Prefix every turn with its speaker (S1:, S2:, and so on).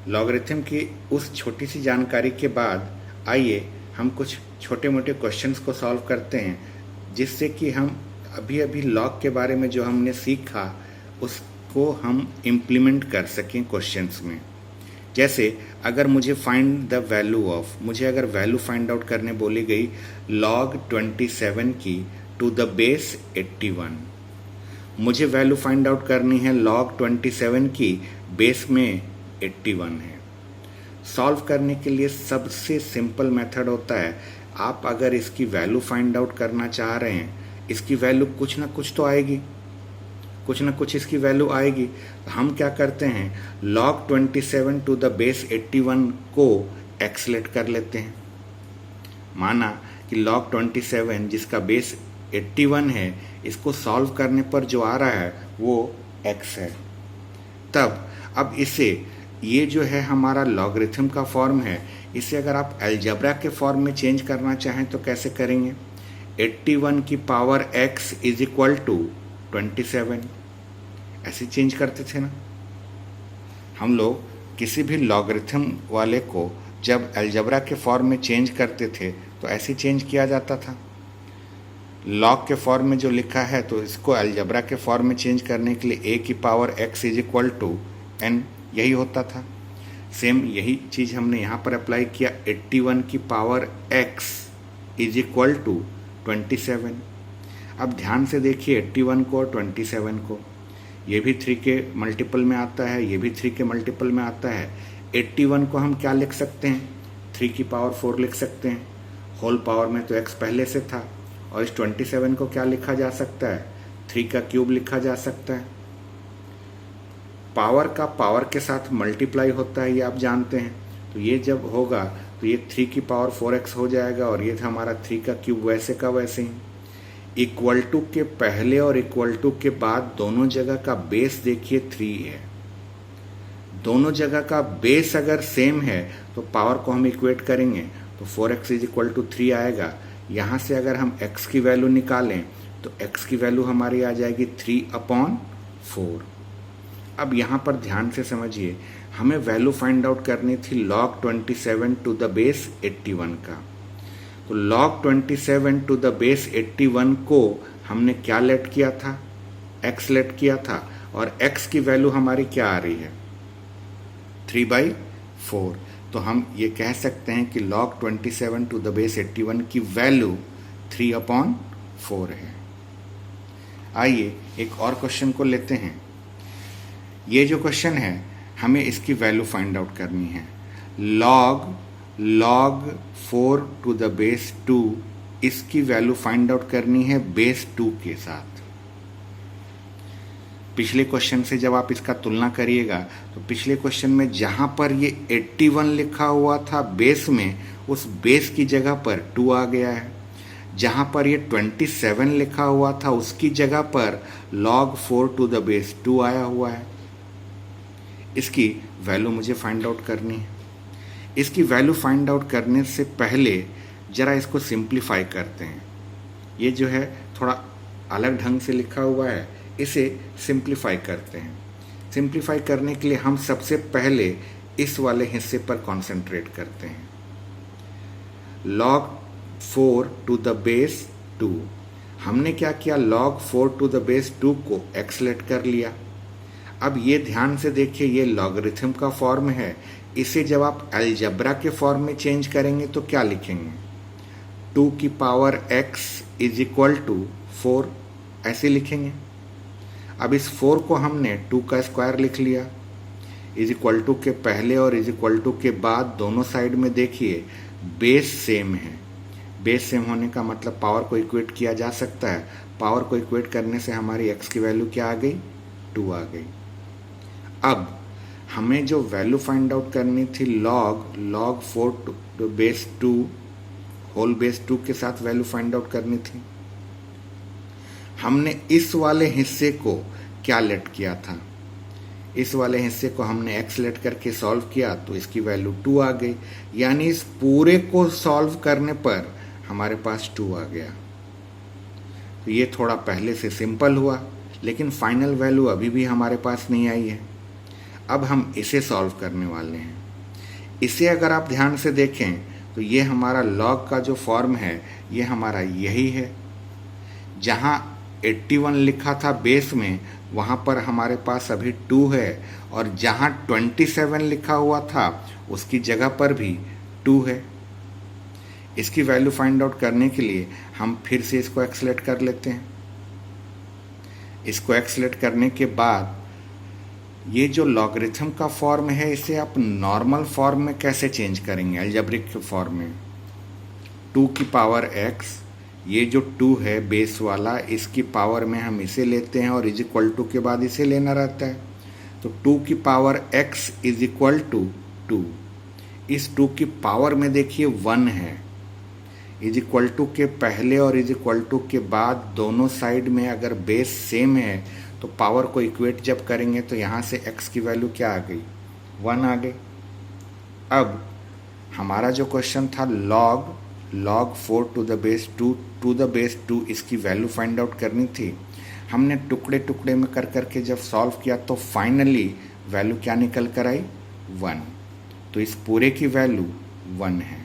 S1: Logarithm की उस छोटी सी जानकारी के बाद आइए हम कुछ छोटे मोटे क्वेश्चंस को सॉल्व करते हैं, जिससे कि हम अभी अभी लॉग के बारे में जो हमने सीखा उसको हम इम्प्लीमेंट कर सकें क्वेश्चंस में। जैसे अगर मुझे फाइंड द वैल्यू ऑफ, मुझे अगर वैल्यू फाइंड आउट करने बोली गई log 27 की टू द बेस 81, मुझे वैल्यू फाइंड आउट करनी है log 27 की बेस में 81 है। सॉल्व करने के लिए सबसे सिंपल मेथड होता है, आप अगर इसकी वैल्यू फाइंड आउट करना चाह रहे हैं, इसकी वैल्यू कुछ ना कुछ तो आएगी, कुछ ना कुछ इसकी वैल्यू आएगी। तो हम क्या करते हैं, log 27 टू द बेस 81 को एक्सलेट कर लेते हैं। माना कि log 27 जिसका बेस 81 है, इसको सॉल्व करने पर जो आ रहा है वो x है। तब अब इसे, ये जो है हमारा लॉगरिथम का फॉर्म है, इसे अगर आप अलजेब्रा के फॉर्म में चेंज करना चाहें तो कैसे करेंगे? 81 की power x is equal to 27, ऐसे चेंज करते थे ना हम लोग। किसी भी लॉगरिथम वाले को जब अलजेब्रा के फॉर्म में चेंज करते थे तो ऐसे चेंज किया जाता था। लॉग के फॉर्म में जो लिखा है तो इसको अलजेब्रा के फॉर्म में चेंज करने के लिए a की power x is equal to n, यही होता था। सेम यही चीज़ हमने यहाँ पर अप्लाई किया, 81 की power x is equal to 27। अब ध्यान से देखिए 81 को और 27 को, ये भी 3 के मल्टीपल में आता है, ये भी 3 के मल्टीपल में आता है। 81 को हम क्या लिख सकते हैं, 3 की पावर 4 लिख सकते हैं, होल पावर में तो x पहले से था। और इस 27 को क्या लिखा जा सकता है, 3 का क्यूब लिखा जा सकता है। पावर का पावर के साथ मल्टीप्लाई होता है, ये आप जानते हैं। तो ये जब होगा तो ये 3 की पावर 4x हो जाएगा, और ये था हमारा 3 का क्यूब वैसे का वैसे ही। इक्वल टू के पहले और इक्वल टू के बाद दोनों जगह का बेस देखिए 3 है। दोनों जगह का बेस अगर सेम है तो पावर को हम इक्वेट करेंगे तो 4x इज इक्वल टू 3 आएगा। यहाँ से अगर हम x की वैल्यू निकालें तो x की वैल्यू हमारी आ जाएगी 3/4। अब यहाँ पर ध्यान से समझिए, हमें वैल्यू फाइंड आउट करनी थी log 27 टू द बेस 81 का। तो log 27 टू द बेस 81 को हमने क्या लेट किया था, x लेट किया था, और x की वैल्यू हमारी क्या आ रही है, 3/4। तो हम ये कह सकते हैं कि log 27 टू द बेस 81 की वैल्यू 3/4 है। आइए एक और क्वेश्चन को लेते हैं। ये जो क्वेश्चन है हमें इसकी वैल्यू फाइंड आउट करनी है। log 4 टू द बेस 2, इसकी वैल्यू फाइंड आउट करनी है बेस 2 के साथ। पिछले क्वेश्चन से जब आप इसका तुलना करिएगा तो पिछले क्वेश्चन में जहाँ पर ये 81 लिखा हुआ था बेस में, उस बेस की जगह पर 2 आ गया है। जहाँ पर ये 27 लिखा हुआ था उसकी जगह पर log 4 टू द बेस 2 आया हुआ है। इसकी वैल्यू मुझे फाइंड आउट करनी है। इसकी वैल्यू फाइंड आउट करने से पहले ज़रा इसको सिंप्लीफाई करते हैं। ये जो है थोड़ा अलग ढंग से लिखा हुआ है, इसे सिंप्लीफाई करते हैं। सिंप्लीफाई करने के लिए हम सबसे पहले इस वाले हिस्से पर कंसंट्रेट करते हैं। log 4 टू द बेस 2, हमने क्या किया, log 4 टू द बेस 2 को एक्सलेट कर लिया। अब ये ध्यान से देखिए, ये लॉगरिथम का फॉर्म है, इसे जब आप अलजेब्रा के फॉर्म में चेंज करेंगे तो क्या लिखेंगे, 2 की power x is equal to 4, ऐसे लिखेंगे। अब इस 4 को हमने 2 का स्क्वायर लिख लिया। इज इक्वल टू के पहले और इज इक्वल टू के बाद दोनों साइड में देखिए बेस सेम है। बेस सेम होने का मतलब पावर को इक्वेट किया जा सकता है। पावर को इक्वेट करने से हमारी x की वैल्यू क्या आ गई, 2 आ गई। अब हमें जो वैल्यू फाइंड आउट करनी थी log 4 to base 2 whole base 2 के साथ वैल्यू फाइंड आउट करनी थी। हमने इस वाले हिस्से को क्या लेट किया था, इस वाले हिस्से को हमने x लेट करके सॉल्व किया तो इसकी वैल्यू 2 आ गई। यानी इस पूरे को सॉल्व करने पर हमारे पास 2 आ गया। तो ये थोड़ा पहले से सिंपल हुआ, लेकिन फाइनल वैल्यू अभी भी हमारे पास नहीं आई है। अब हम इसे सॉल्व करने वाले हैं। इसे अगर आप ध्यान से देखें तो ये हमारा लॉग का जो फॉर्म है ये हमारा यही है। जहाँ 81 लिखा था बेस में वहाँ पर हमारे पास अभी 2 है, और जहाँ 27 लिखा हुआ था उसकी जगह पर भी 2 है। इसकी वैल्यू फाइंड आउट करने के लिए हम फिर से इसको एक्सलेट कर लेते हैं। इसको एक्सलेट करने के बाद ये जो लॉगरिथम का फॉर्म है इसे आप नॉर्मल फॉर्म में कैसे चेंज करेंगे, अलजेब्रिक के फॉर्म में। 2 की पावर x, ये जो 2 है बेस वाला, इसकी पावर में हम इसे लेते हैं और इज इक्वल टू के बाद इसे लेना रहता है। तो 2 की power x is equal to 2। इस 2 की पावर में देखिए 1 है। इज इक्वल टू के पहले और इज इक्वल टू के बाद दोनों साइड में अगर बेस सेम है तो पावर को इक्वेट जब करेंगे तो यहाँ से x की वैल्यू क्या आ गई, 1 आ गई। अब हमारा जो क्वेश्चन था log 4 टू द बेस 2 इसकी वैल्यू फाइंड आउट करनी थी। हमने टुकड़े टुकड़े में कर करके जब सॉल्व किया तो फाइनली वैल्यू क्या निकल कर आई, 1। तो इस पूरे की वैल्यू 1 है।